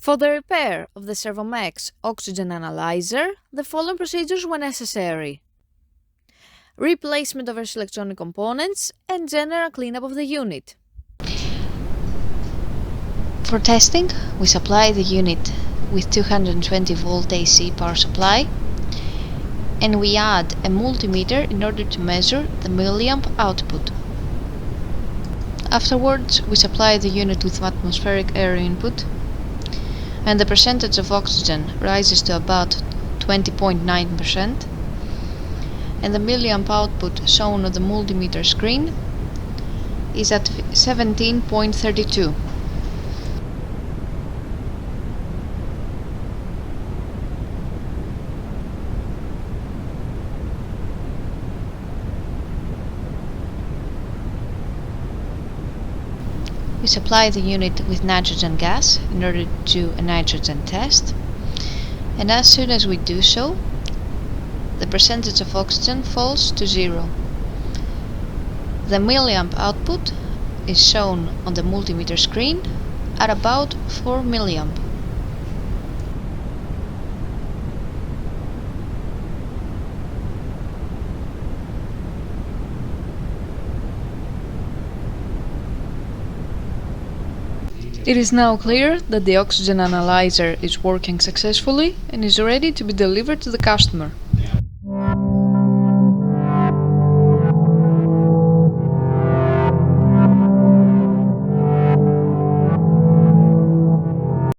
For the repair of the Servomex oxygen analyzer, the following procedures were necessary: replacement of various electronic components and general cleanup of the unit. For testing, we supply the unit with 220 volt AC power supply, and we add a multimeter in order to measure the milliamp output. Afterwards, we supply the unit with atmospheric air input, and the percentage of oxygen rises to about 20.9%, and the milliamp output shown on the multimeter screen is at 17.32. We supply the unit with nitrogen gas in order to do a nitrogen test, and as soon as we do so, the percentage of oxygen falls to 0. The milliamp output is shown on the multimeter screen at about 4 milliamp. It is now clear that the oxygen analyzer is working successfully and is ready to be delivered to the customer.